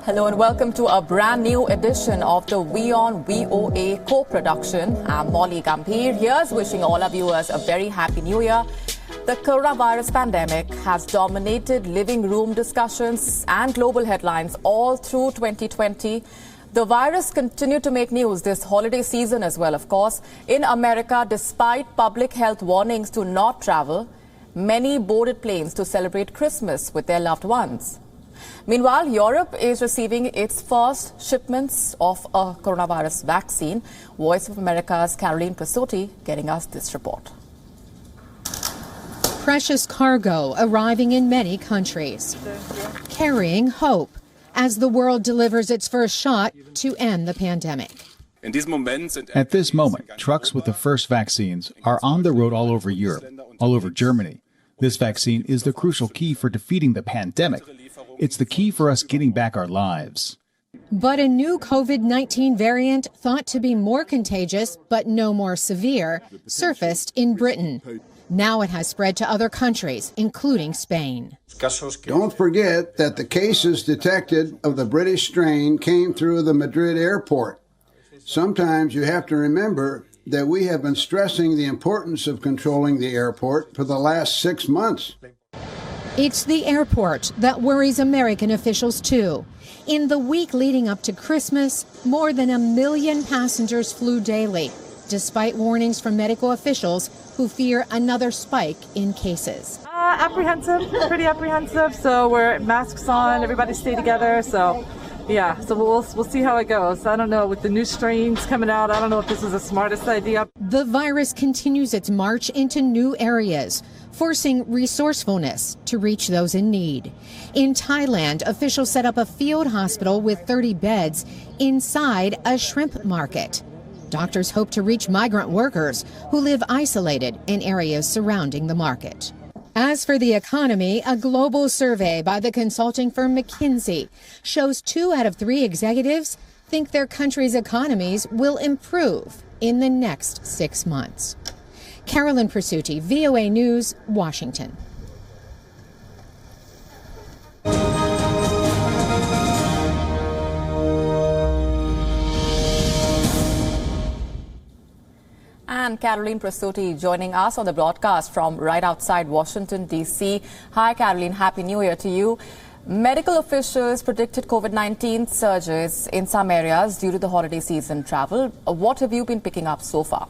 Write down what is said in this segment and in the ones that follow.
Hello and welcome to a brand new edition of the WION-VOA Co-production. I'm Molly Gambhir. Here's wishing all our viewers a very happy new year. The coronavirus pandemic has dominated living room discussions and global headlines all through 2020. The virus continued to make news this holiday season as well, of course. In America, despite public health warnings to not travel, many boarded planes to celebrate Christmas with their loved ones. Meanwhile, Europe is receiving its first shipments of a coronavirus vaccine. Voice of America's Caroline Presotti getting us this report. Precious cargo arriving in many countries, carrying hope as the world delivers its first shot to end the pandemic. At this moment, trucks with the first vaccines are on the road all over Europe, all over Germany. This vaccine is the crucial key for defeating the pandemic. It's the key for us getting back our lives. But a new COVID-19 variant, thought to be more contagious but no more severe, surfaced in Britain. Now it has spread to other countries, including Spain. Don't forget that the cases detected of the British strain came through the Madrid airport. Sometimes you have to remember that we have been stressing the importance of controlling the airport for the last 6 months. It's the airport that worries American officials too. In the week leading up to Christmas, more than 1 million passengers flew daily, despite warnings from medical officials who fear another spike in cases. Apprehensive, pretty apprehensive. So we're masks on, everybody stay together. So yeah, so we'll see how it goes. I don't know, with the new strains coming out, I don't know if this is the smartest idea. The virus continues its march into new areas, forcing resourcefulness to reach those in need. In Thailand, officials set up a field hospital with 30 beds inside a shrimp market. Doctors hope to reach migrant workers who live isolated in areas surrounding the market. As for the economy, a global survey by the consulting firm McKinsey shows 2 out of 3 executives think their country's economies will improve in the next 6 months. Caroline Presotti, VOA News, Washington. And Caroline Presotti joining us on the broadcast from right outside Washington, D.C. Hi, Caroline. Happy New Year to you. Medical officials predicted COVID-19 surges in some areas due to the holiday season travel. What have you been picking up so far?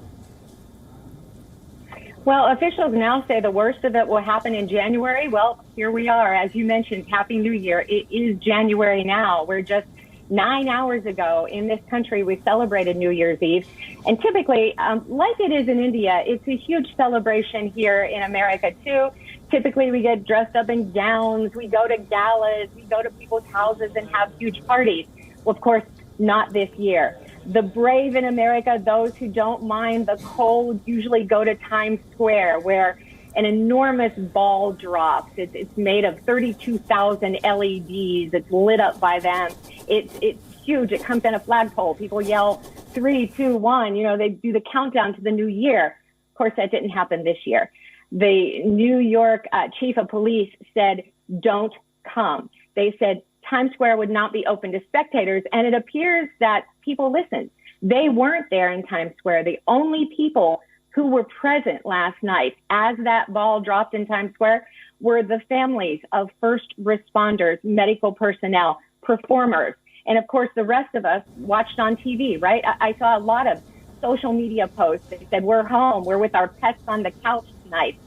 Well, officials now say the worst of it will happen in January. Well, here we are. As you mentioned, Happy New Year. It is January now. We're just 9 hours ago in this country, we celebrated New Year's Eve. And typically, like it is in India, it's a huge celebration here in America, too. Typically, we get dressed up in gowns. We go to galas. We go to people's houses and have huge parties. Well, of course, not this year. The brave in America, those who don't mind the cold, usually go to Times Square, where an enormous ball drops. It's made of 32,000 LEDs. It's lit up by them. It's huge. It comes in a flagpole. People yell 3, 2, 1. You know, they do the countdown to the new year. Of course, that didn't happen this year. The New York chief of police said, don't come. They said Times Square would not be open to spectators, and it appears that people listened. They weren't there in Times Square. The only people who were present last night as that ball dropped in Times Square were the families of first responders, medical personnel, performers, and of course the rest of us watched on TV, right? I saw a lot of social media posts that said, we're home, we're with our pets on the couch tonight.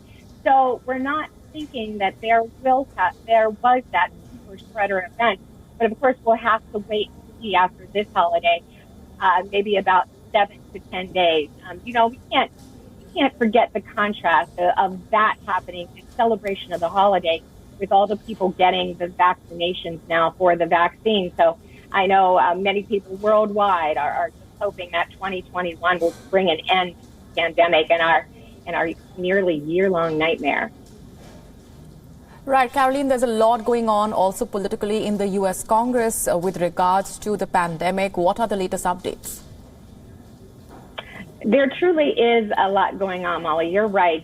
So we're not thinking that there was that super spreader event, but of course we'll have to wait to see after this holiday, maybe about 7 to 10 days. You know, we can't forget the contrast of that happening, the celebration of the holiday, with all the people getting the vaccinations now for the vaccine. So I know many people worldwide are just hoping that 2021 will bring an end to the pandemic and our nearly year-long nightmare. Right, Caroline, there's a lot going on also politically in the U.S. Congress with regards to the pandemic. What are the latest updates? There truly is a lot going on, Molly. You're right.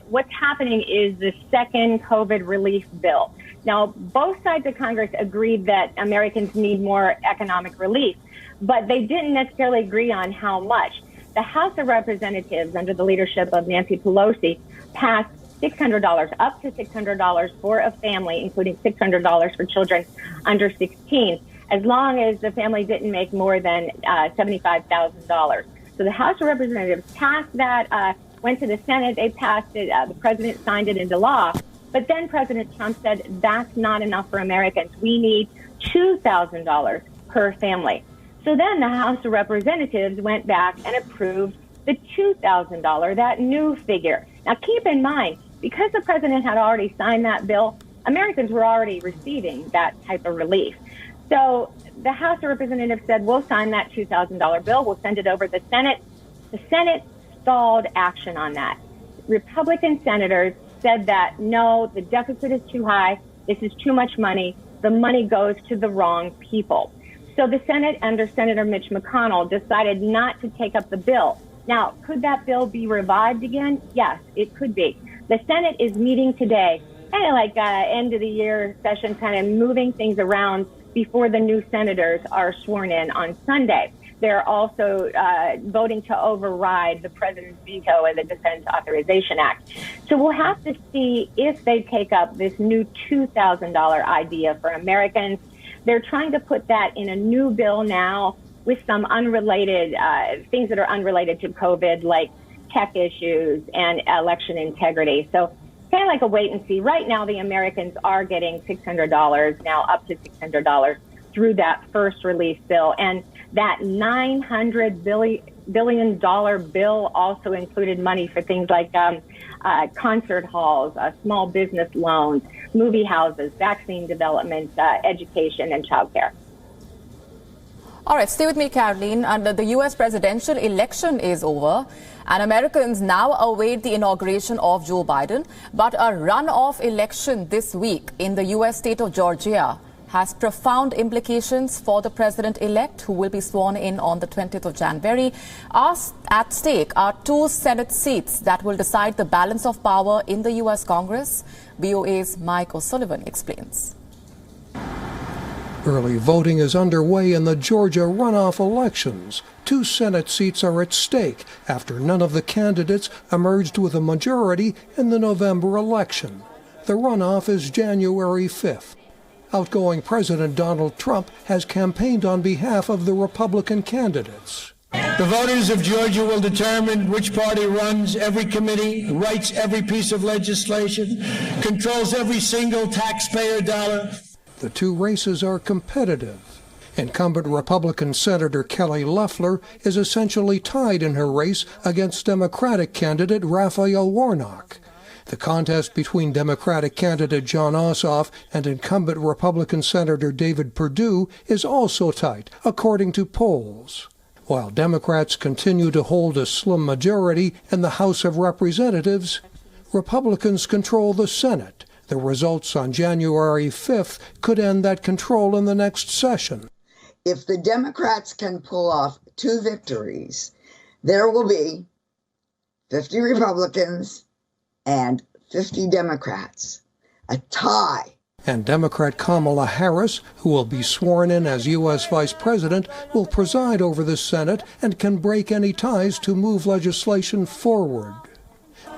What's happening is the second COVID relief bill. Now, both sides of Congress agreed that Americans need more economic relief, but they didn't necessarily agree on how much. The House of Representatives, under the leadership of Nancy Pelosi, passed $600, up to $600 for a family, including $600 for children under 16, as long as the family didn't make more than $75,000. So the House of Representatives passed that, went to the Senate, they passed it, the president signed it into law. But then President Trump said that's not enough for Americans. We need $2,000 per family. So then the House of Representatives went back and approved the $2,000, that new figure. Now keep in mind, because the president had already signed that bill, Americans were already receiving that type of relief. So the House of Representatives said, we'll sign that $2,000 bill. We'll send it over to the Senate. The Senate stalled action on that. Republican senators said that, no, the deficit is too high. This is too much money. The money goes to the wrong people. So the Senate, under Senator Mitch McConnell, decided not to take up the bill. Now, could that bill be revived again? Yes, it could be. The Senate is meeting today, kind of like end of the year session, kind of moving things around before the new senators are sworn in on Sunday. They're also voting to override the president's veto of the Defense Authorization Act. So we'll have to see if they take up this new $2,000 idea for Americans. They're trying to put that in a new bill now with some unrelated things that are unrelated to COVID, like tech issues and election integrity. So kind of like a wait and see. Right now, the Americans are getting $600, now up to $600 through that first relief bill. And that $900 billion bill also included money for things like concert halls, small business loans, movie houses, vaccine development, education, and childcare. All right, stay with me, Caroline. And the U.S. presidential election is over, and Americans now await the inauguration of Joe Biden. But a runoff election this week in the U.S. state of Georgia has profound implications for the president-elect, who will be sworn in on the 20th of January. At stake are 2 Senate seats that will decide the balance of power in the U.S. Congress. VOA's Mike O'Sullivan explains. Early voting is underway in the Georgia runoff elections. 2 Senate seats are at stake after none of the candidates emerged with a majority in the November election. The runoff is January 5th. Outgoing President Donald Trump has campaigned on behalf of the Republican candidates. The voters of Georgia will determine which party runs every committee, writes every piece of legislation, controls every single taxpayer dollar. The 2 races are competitive. Incumbent Republican Senator Kelly Loeffler is essentially tied in her race against Democratic candidate Raphael Warnock. The contest between Democratic candidate Jon Ossoff and incumbent Republican Senator David Perdue is also tight, according to polls. While Democrats continue to hold a slim majority in the House of Representatives, Republicans control the Senate. The results on January 5th could end that control in the next session. If the Democrats can pull off 2 victories, there will be 50 Republicans and 50 Democrats, a tie. And Democrat Kamala Harris, who will be sworn in as U.S. Vice President, will preside over the Senate and can break any ties to move legislation forward.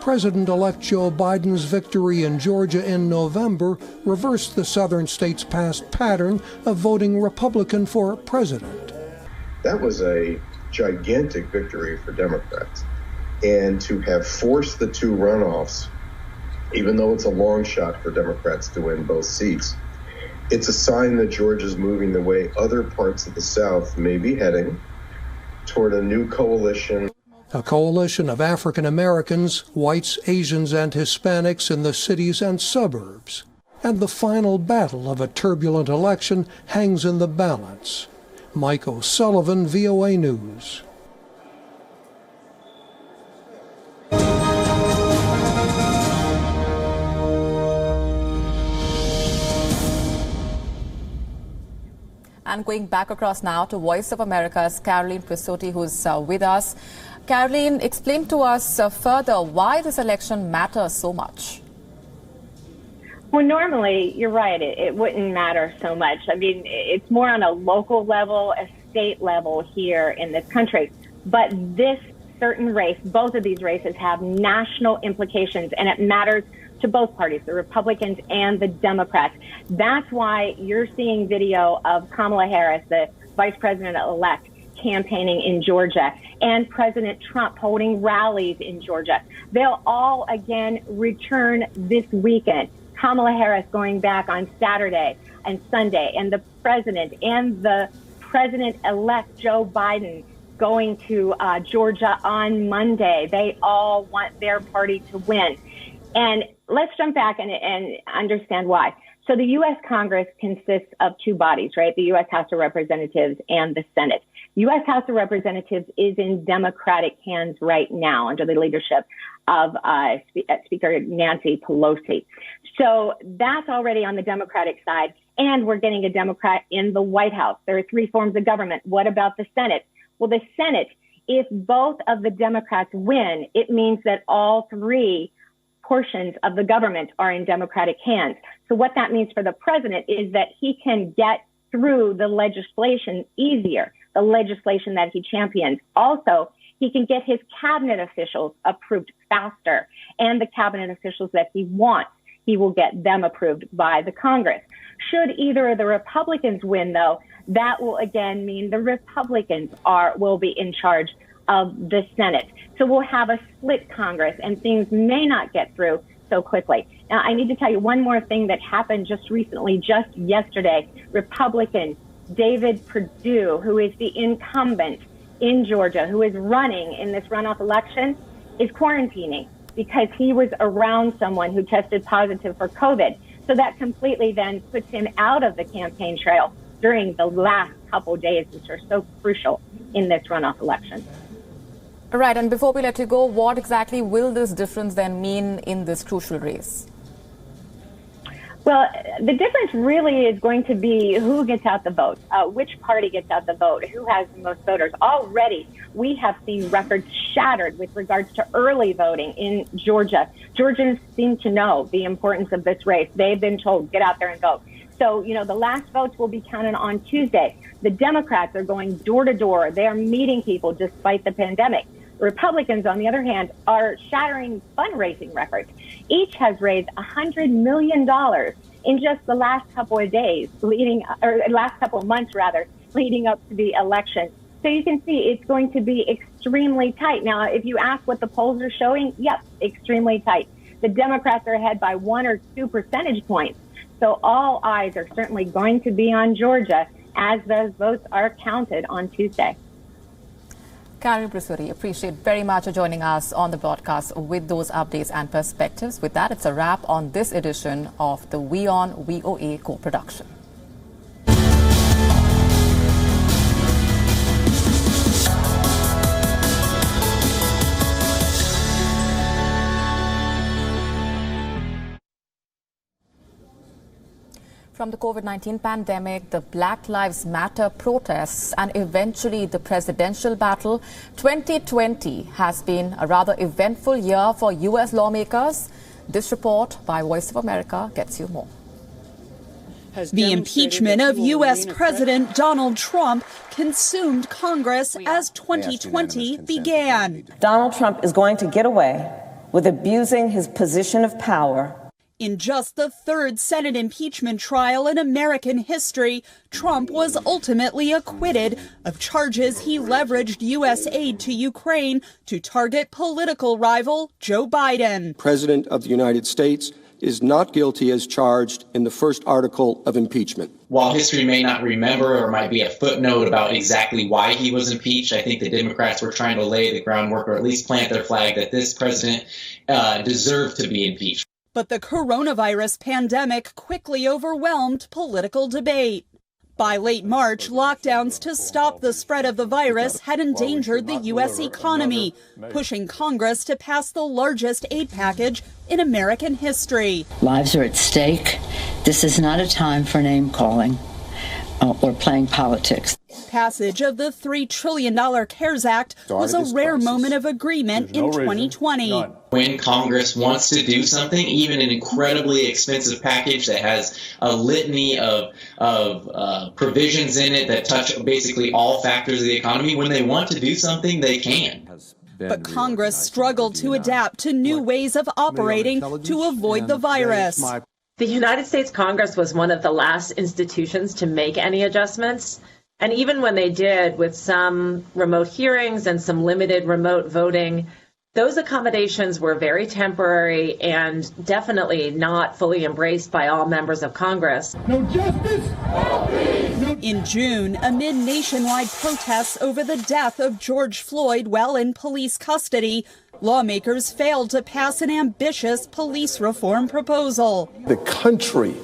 President-elect Joe Biden's victory in Georgia in November reversed the southern state's past pattern of voting Republican for president. That was a gigantic victory for Democrats. And to have forced the 2 runoffs, even though it's a long shot for Democrats to win both seats, it's a sign that Georgia's moving the way other parts of the South may be heading, toward a new coalition. A coalition of African Americans, whites, Asians, and Hispanics in the cities and suburbs. And the final battle of a turbulent election hangs in the balance. Mike O'Sullivan, VOA News. And going back across now to Voice of America's Caroline Pisotti, who's with us. Caroline, explain to us further why this election matters so much. Well, normally, you're right, it wouldn't matter so much. I mean, it's more on a local level, a state level here in this country. But this certain race, both of these races have national implications, and it matters to both parties, the Republicans and the Democrats. That's why you're seeing video of Kamala Harris, the vice president-elect, campaigning in Georgia, and President Trump holding rallies in Georgia. They'll all again return this weekend. Kamala Harris going back on Saturday and Sunday, and the president and the president-elect Joe Biden going to Georgia on Monday. They all want their party to win. And let's jump back and understand why. So the U.S. Congress consists of two bodies, right? The U.S. House of Representatives and the Senate. U.S. House of Representatives is in Democratic hands right now under the leadership of Speaker Nancy Pelosi. So that's already on the Democratic side, and we're getting a Democrat in the White House. There are three forms of government. What about the Senate? Well, the Senate, if both of the Democrats win, it means that all three portions of the government are in Democratic hands. So what that means for the president is that he can get through the legislation easier, the legislation that he champions. Also, he can get his cabinet officials approved faster, and the cabinet officials that he wants, he will get them approved by the Congress. Should either of the Republicans win, though, that will again mean the Republicans will be in charge of the Senate. So we'll have a split Congress, and things may not get through so quickly. Now, I need to tell you one more thing that happened just recently, just yesterday. Republican David Perdue, who is the incumbent in Georgia, who is running in this runoff election, is quarantining because he was around someone who tested positive for COVID. So that completely then puts him out of the campaign trail during the last couple days, which are so crucial in this runoff election. Right, and before we let you go, what exactly will this difference then mean in this crucial race? Well, the difference really is going to be who gets out the vote, which party gets out the vote, who has the most voters. Already, we have seen records shattered with regards to early voting in Georgia. Georgians seem to know the importance of this race. They've been told, get out there and vote. So, the last votes will be counted on Tuesday. The Democrats are going door to door. They are meeting people despite the pandemic. Republicans, on the other hand, are shattering fundraising records. Each has raised $100 million in just the last couple of days, last couple of months, leading up to the election. So you can see it's going to be extremely tight. Now, if you ask what the polls are showing, yep, extremely tight. The Democrats are ahead by 1 or 2 percentage points. So all eyes are certainly going to be on Georgia as those votes are counted on Tuesday. Karen Brusuri, appreciate very much for joining us on the broadcast with those updates and perspectives. With that, it's a wrap on this edition of the WION-VOA Co-production. From the COVID-19 pandemic, the Black Lives Matter protests, and eventually the presidential battle, 2020 has been a rather eventful year for U.S. lawmakers. This report by Voice of America gets you more. The impeachment of U.S. President Donald Trump consumed Congress as 2020 began. Donald Trump is going to get away with abusing his position of power. In just the third Senate impeachment trial in American history, Trump was ultimately acquitted of charges he leveraged U.S. aid to Ukraine to target political rival Joe Biden. President of the United States is not guilty as charged in the first article of impeachment. While history may not remember or might be a footnote about exactly why he was impeached, I think the Democrats were trying to lay the groundwork or at least plant their flag that this president deserved to be impeached. But the coronavirus pandemic quickly overwhelmed political debate. By late March, lockdowns to stop the spread of the virus had endangered the U.S. economy, pushing Congress to pass the largest aid package in American history. Lives are at stake. This is not a time for name calling or playing politics. passage of the $3 trillion CARES Act was a rare moment of agreement in 2020. When Congress wants to do something, even an incredibly expensive package that has a litany of provisions in it that touch basically all factors of the economy, when they want to do something, they can. But Congress struggled to adapt to new ways of operating to avoid the virus. The United States Congress was one of the last institutions to make any adjustments. And even when they did, with some remote hearings and some limited remote voting, those accommodations were very temporary and definitely not fully embraced by all members of Congress. No justice, no peace. In June, amid nationwide protests over the death of George Floyd while in police custody, lawmakers failed to pass an ambitious police reform proposal. The country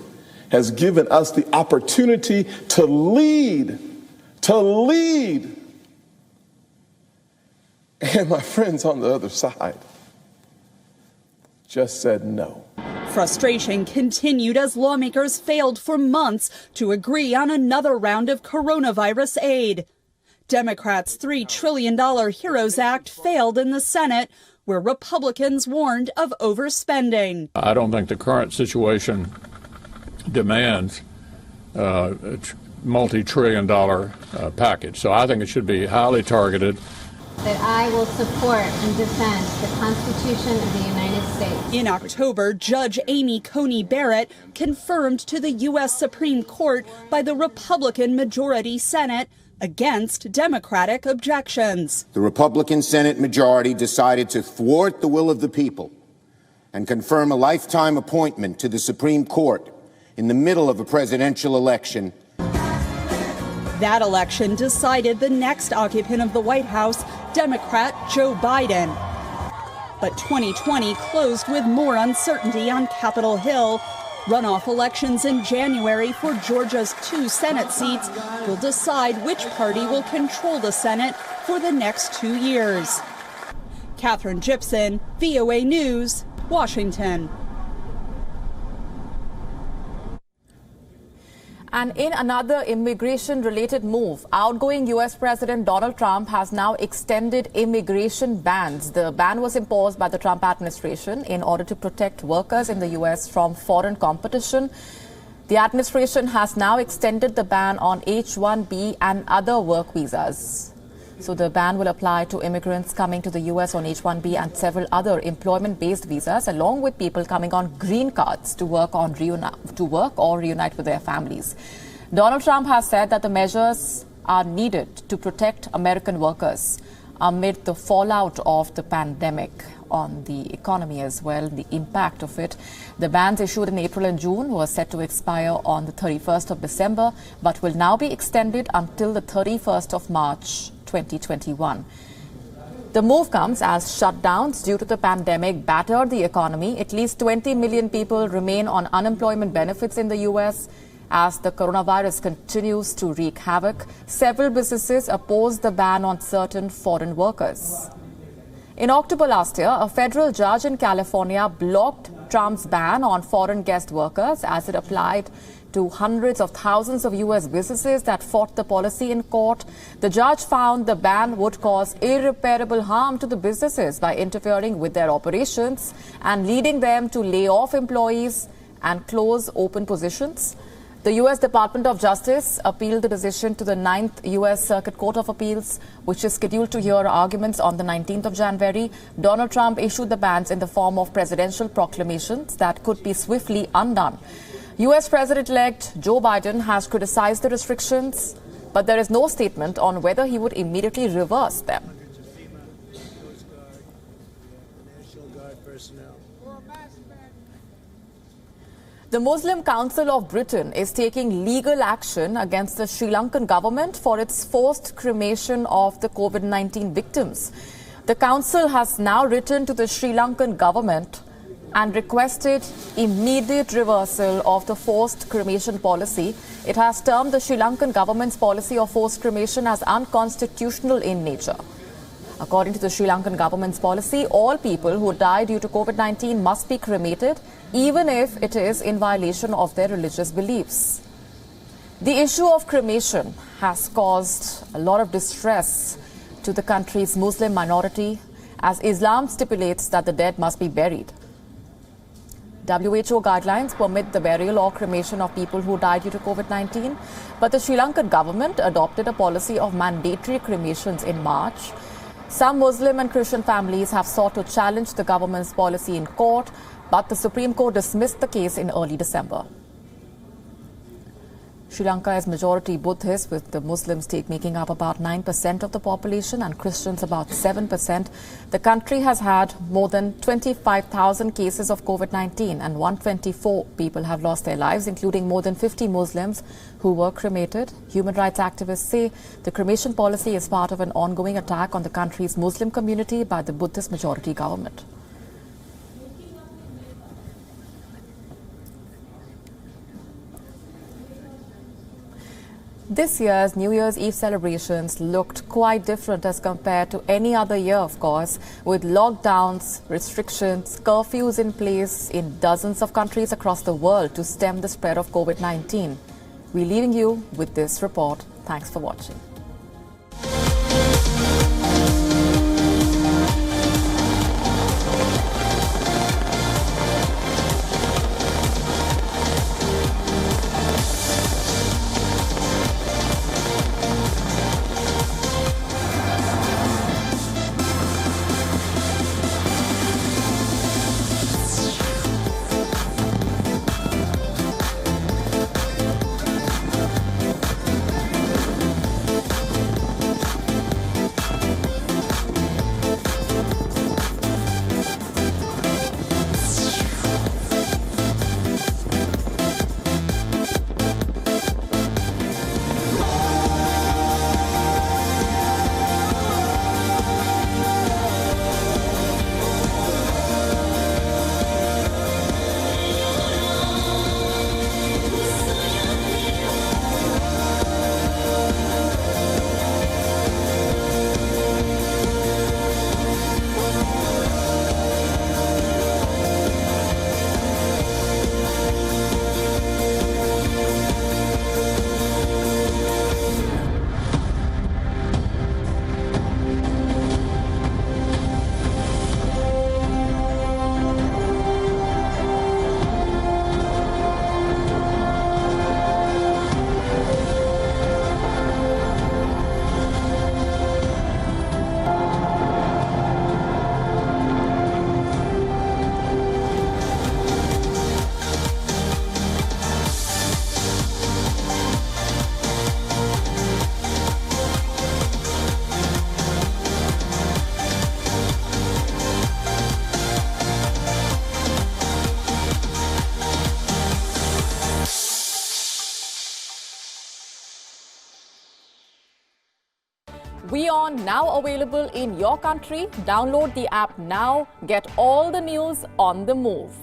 has given us the opportunity to lead. And my friends on the other side just said no. Frustration continued as lawmakers failed for months to agree on another round of coronavirus aid. Democrats' $3 trillion HEROES Act failed in the Senate, where Republicans warned of overspending. I don't think the current situation demands a multi-trillion-dollar package, so I think it should be highly targeted. That I will support and defend the Constitution of the United States. In October, Judge Amy Coney Barrett confirmed to the U.S. Supreme Court by the Republican majority Senate against Democratic objections. The Republican Senate majority decided to thwart the will of the people and confirm a lifetime appointment to the Supreme Court in the middle of a presidential election. That election decided the next occupant of the White House, Democrat Joe Biden. But 2020 closed with more uncertainty on Capitol Hill. Runoff elections in January for Georgia's 2 Senate seats will decide which party will control the Senate for the next 2 years. Catherine Gibson, VOA News, Washington. And in another immigration-related move, outgoing U.S. President Donald Trump has now extended immigration bans. The ban was imposed by the Trump administration in order to protect workers in the U.S. from foreign competition. The administration has now extended the ban on H-1B and other work visas. So the ban will apply to immigrants coming to the U.S. on H-1B and several other employment-based visas, along with people coming on green cards to work or reunite with their families. Donald Trump has said that the measures are needed to protect American workers amid the fallout of the pandemic on the economy as well, the impact of it. The bans issued in April and June were set to expire on the 31st of December, but will now be extended until the 31st of March 2021. The move comes as shutdowns due to the pandemic battered the economy. At least 20 million people remain on unemployment benefits in the U.S. as the coronavirus continues to wreak havoc. Several businesses oppose the ban on certain foreign workers. In October last year, a federal judge in California blocked Trump's ban on foreign guest workers as it applied to hundreds of thousands of U.S. businesses that fought the policy in court. The judge found the ban would cause irreparable harm to the businesses by interfering with their operations and leading them to lay off employees and close open positions. The U.S. Department of Justice appealed the decision to the 9th U.S. Circuit Court of Appeals, which is scheduled to hear arguments on the 19th of January. Donald Trump issued the bans in the form of presidential proclamations that could be swiftly undone. U.S. President-elect Joe Biden has criticized the restrictions, but there is no statement on whether he would immediately reverse them. The Muslim Council of Britain is taking legal action against the Sri Lankan government for its forced cremation of the COVID-19 victims. The council has now written to the Sri Lankan government and requested immediate reversal of the forced cremation policy. It has termed the Sri Lankan government's policy of forced cremation as unconstitutional in nature. According to the Sri Lankan government's policy, all people who die due to COVID-19 must be cremated, even if it is in violation of their religious beliefs. The issue of cremation has caused a lot of distress to the country's Muslim minority, as Islam stipulates that the dead must be buried. WHO guidelines permit the burial or cremation of people who died due to COVID-19, but the Sri Lankan government adopted a policy of mandatory cremations in March. Some Muslim and Christian families have sought to challenge the government's policy in court, but the Supreme Court dismissed the case in early December. Sri Lanka is majority Buddhist, with the Muslims making up about 9% of the population and Christians about 7%. The country has had more than 25,000 cases of COVID-19 and 124 people have lost their lives, including more than 50 Muslims who were cremated. Human rights activists say the cremation policy is part of an ongoing attack on the country's Muslim community by the Buddhist majority government. This year's New Year's Eve celebrations looked quite different as compared to any other year, of course, with lockdowns, restrictions, curfews in place in dozens of countries across the world to stem the spread of COVID-19. We're leaving you with this report. Thanks for watching. WION now available in your country. Download the app now. Get all the news on the move.